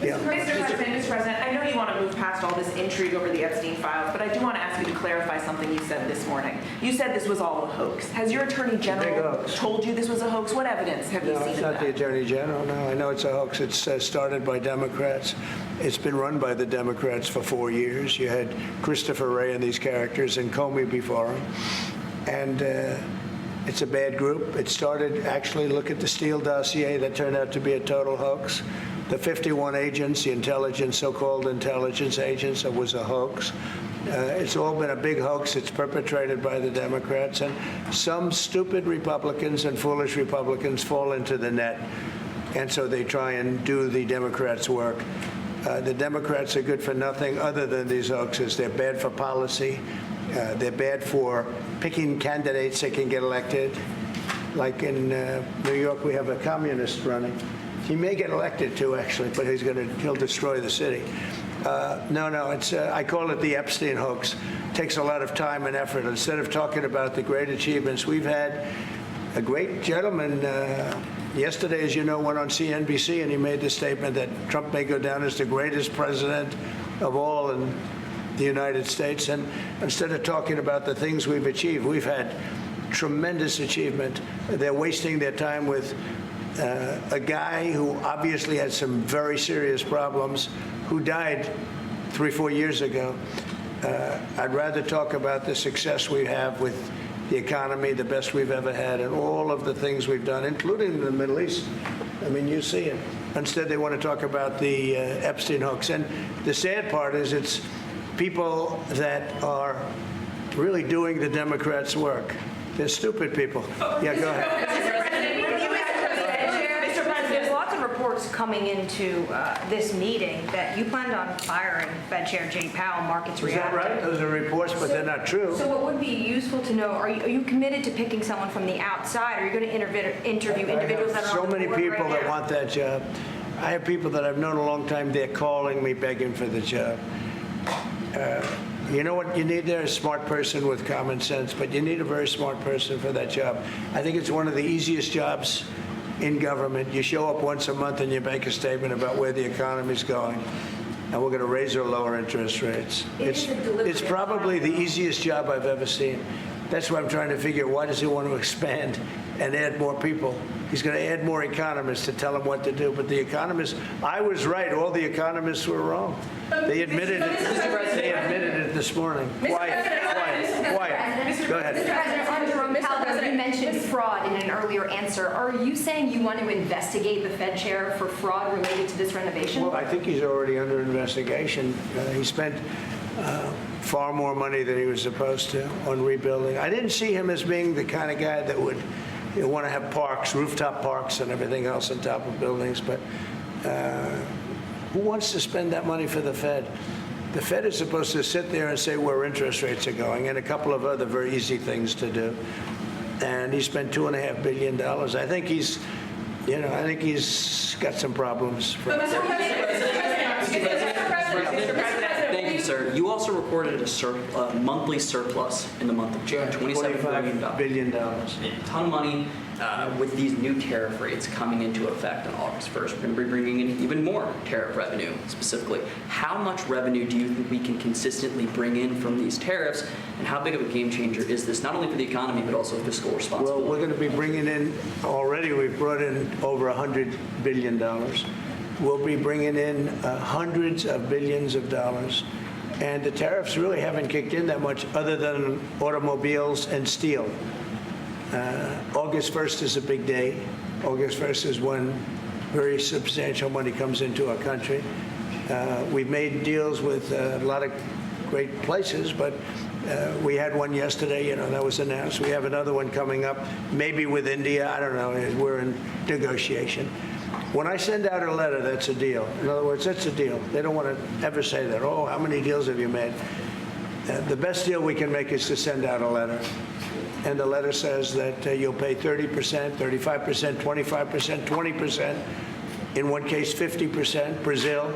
Yeah. Mr. President, I know you want to move past all this intrigue over the Epstein files, but I do want to ask you to clarify something you said this morning. You said this was all a hoax. Has your Attorney General told you this was a hoax? What evidence have you seen of that? No, it's not the Attorney General. No, I know it's a hoax. It's started by Democrats. It's been run by the Democrats for 4 years. You had Christopher Wray and these characters and Comey before him. And it's a bad group. It started, actually, look at the Steele dossier. That turned out to be a total hoax. The 51 agents, the intelligence, so-called intelligence agents, it was a hoax. It's all been a big hoax. It's perpetrated by the Democrats. And some stupid Republicans and foolish Republicans fall into the net. And so they try and do the Democrats' work. The Democrats are good for nothing other than these hoaxes. They're bad for policy. They're bad for picking candidates that can get elected. Like in New York, we have a communist running. He may get elected too, actually, but he'll destroy the city. No, it's I call it the Epstein hoax. It takes a lot of time and effort. Instead of talking about the great achievements, we've had a great gentleman. Yesterday, as you know, went on CNBC and he made the statement that Trump may go down as the greatest president of all in the United States. And instead of talking about the things we've achieved, we've had tremendous achievement. They're wasting their time with a guy who obviously had some very serious problems, who died 3-4 years ago. I'd rather talk about the success we have with the economy, the best we've ever had, and all of the things we've done, including the Middle East. I mean, you see it. Instead, they want to talk about the Epstein hoax. And the sad part is it's people that are really doing the Democrats' work. They're stupid people. Yeah, go ahead. Reports coming into this meeting that you planned on firing Fed Chair Jay Powell. Markets reacted. Is that right? Those are reports, but they're not true. So what would be useful to know, are you committed to picking someone from the outside? Are you going to interview individuals that are so on the many board people right that now? want that job. I have people that I've known a long time. They're calling me, begging for the job. You know what you need there? A smart person with common sense, but you need a very smart person for that job. I think it's one of the easiest jobs in government. You show up once a month and you make a statement about where the economy's going, and we're going to raise or lower interest rates. It's probably the easiest job I've ever seen. That's why I'm trying to figure, why does he want to expand and add more people? He's going to add more economists to tell him what to do. But the economists, I was right. All the economists were wrong. They admitted it. They admitted it this morning. Quiet. Go ahead. Mr. President, on Jerome Powell, you mentioned fraud in an earlier answer. Are you saying you want to investigate the Fed chair for fraud related to this renovation? Well, I think he's already under investigation. He spent far more money than he was supposed to on rebuilding. I didn't see him as being the kind of guy that would want to have parks, rooftop parks and everything else on top of buildings. But who wants to spend that money for the Fed? The Fed is supposed to sit there and say where interest rates are going and a couple of other very easy things to do. And he spent $2.5 billion. I think he's got some problems. Thank you, sir. You also reported a monthly surplus in the month of June, $27 billion. A ton of money. With these new tariff rates coming into effect on August 1st, we're going to be bringing in even more tariff revenue specifically. How much revenue do you think we can consistently bring in from these tariffs, and how big of a game changer is this, not only for the economy, but also fiscal responsibility? Well, we're going to be bringing in, already we've brought in over $100 billion. We'll be bringing in hundreds of billions of dollars. And the tariffs really haven't kicked in that much other than automobiles and steel. August 1st is a big day. August 1st is when very substantial money comes into our country. We've made deals with a lot of great places, but we had one yesterday, that was announced. We have another one coming up, maybe with India. I don't know. We're in negotiation. When I send out a letter, that's a deal. In other words, that's a deal. They don't want to ever say that. Oh, how many deals have you made? The best deal we can make is to send out a letter. And the letter says that you'll pay 30%, 35%, 25%, 20%, in one case 50%, Brazil.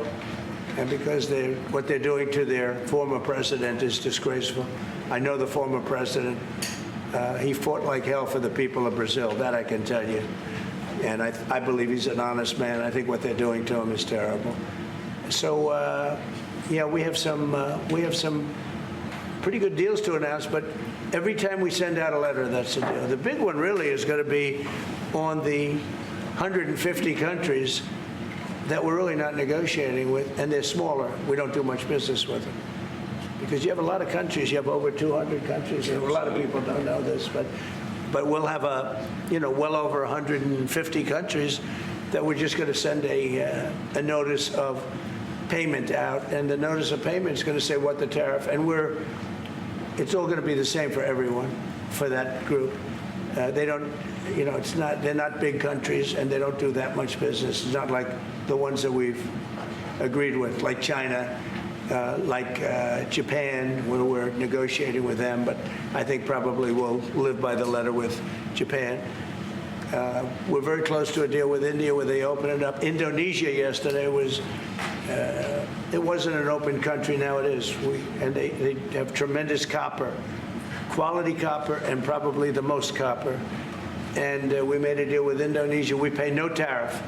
And because what they're doing to their former president is disgraceful. I know the former president. He fought like hell for the people of Brazil, that I can tell you. And I believe he's an honest man. I think what they're doing to him is terrible. So, yeah, we have some pretty good deals to announce, but every time we send out a letter, that's the deal. The big one really is going to be on the 150 countries that we're really not negotiating with, and they're smaller. We don't do much business with them. Because you have a lot of countries, you have over 200 countries, and a lot of people don't know this, but we'll have well over 150 countries that we're just going to send a notice of payment out, and the notice of payment is going to say what the tariff, and it's all going to be the same for everyone, for that group. They don't, they're not big countries, and they don't do that much business. It's not like the ones that we've agreed with, like China, like Japan, where we're negotiating with them, but I think probably we'll live by the letter with Japan. We're very close to a deal with India where they open it up. Indonesia yesterday it wasn't an open country, now it is. And they have tremendous copper, quality copper, and probably the most copper. And we made a deal with Indonesia. We pay no tariff,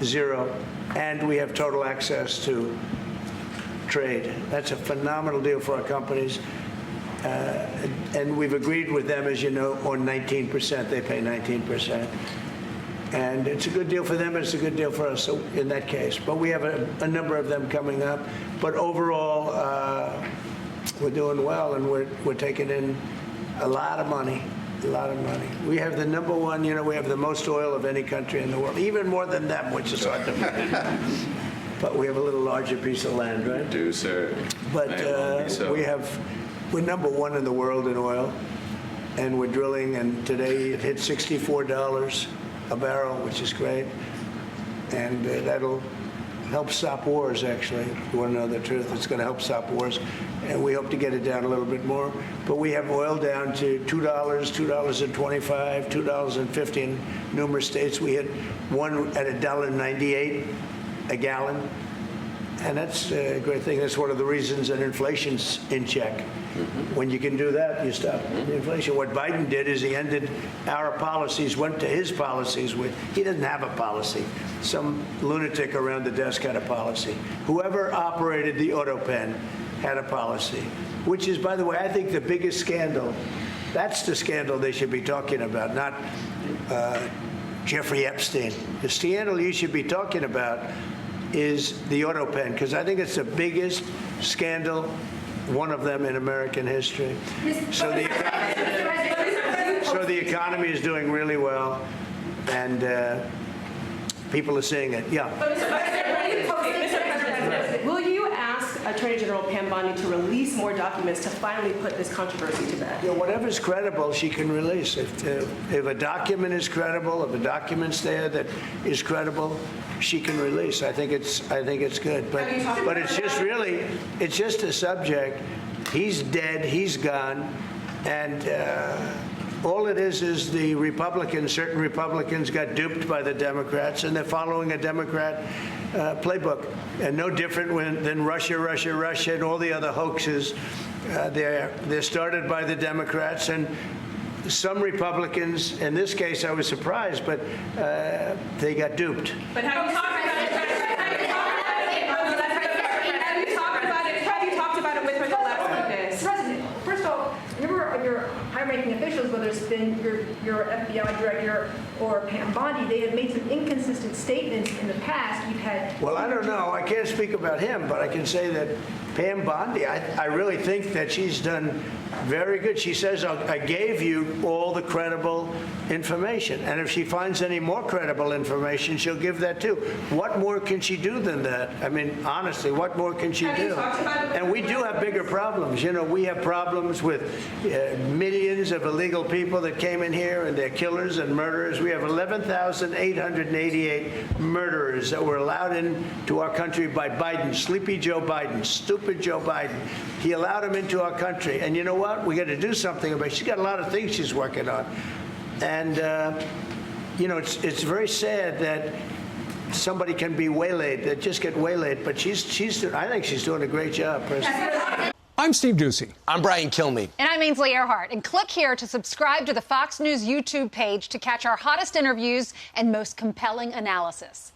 zero, and we have total access to trade. That's a phenomenal deal for our companies. And we've agreed with them, as you know, on 19%. They pay 19%. And it's a good deal for them, and it's a good deal for us in that case. But we have a number of them coming up. But overall, we're doing well, and we're taking in a lot of money, a lot of money. We have the number one, we have the most oil of any country in the world, even more than them, which is hard to believe. But we have a little larger piece of land, right? We do, sir. But we're number one in the world in oil, and we're drilling, and today it hit $64 a barrel, which is great. And that'll help stop wars, actually. If you want to know the truth, it's going to help stop wars. And we hope to get it down a little bit more. But we have oil down to $2, $2.25, $2.50 in numerous states. We hit one at $1.98 a gallon. And that's a great thing. That's one of the reasons that inflation's in check. When you can do that, you stop the inflation. What Biden did is he ended our policies, went to his policies with, he doesn't have a policy. Some lunatic around the desk had a policy. Whoever operated the auto pen had a policy, which is, by the way, I think the biggest scandal. That's the scandal they should be talking about, not Jeffrey Epstein. The scandal you should be talking about is the auto pen, because I think it's the biggest scandal, one of them in American history. So the economy is doing really well, and people are seeing it. Yeah. Will you ask Attorney General Pam Bondi to release more documents to finally put this controversy to bed? Yeah, whatever's credible, she can release. If a document is credible, if a document's there that is credible, she can release. I think it's good. But it's just a subject. He's dead. He's gone, and all it is the Republicans. Certain Republicans got duped by the Democrats, and they're following a Democrat playbook, and no different than Russia, and all the other hoaxes. They're started by the Democrats, and some Republicans, in this case, I was surprised, but they got duped. But have you talked about it? Have you talked about it with her the last few days? President, first of all, remember your high-ranking officials, whether it's been your FBI director or Pam Bondi, they have made some inconsistent statements in the past. You've had. Well, I don't know. I can't speak about him, but I can say that Pam Bondi, I really think that she's done very good. She says, I gave you all the credible information. And if she finds any more credible information, she'll give that too. What more can she do than that? I mean, honestly, what more can she do? And we do have bigger problems. We have problems with millions of illegal people that came in here, and they're killers and murderers. We have 11,888 murderers that were allowed into our country by Biden, sleepy Joe Biden, stupid Joe Biden. He allowed them into our country. And you know what? We got to do something about it. She's got a lot of things she's working on. And, it's very sad that somebody can be waylaid, that just get waylaid. But I think she's doing a great job, President. I'm Steve Doocy. I'm Brian Kilmeade. And I'm Ainsley Earhart. And click here to subscribe to the Fox News YouTube page to catch our hottest interviews and most compelling analysis.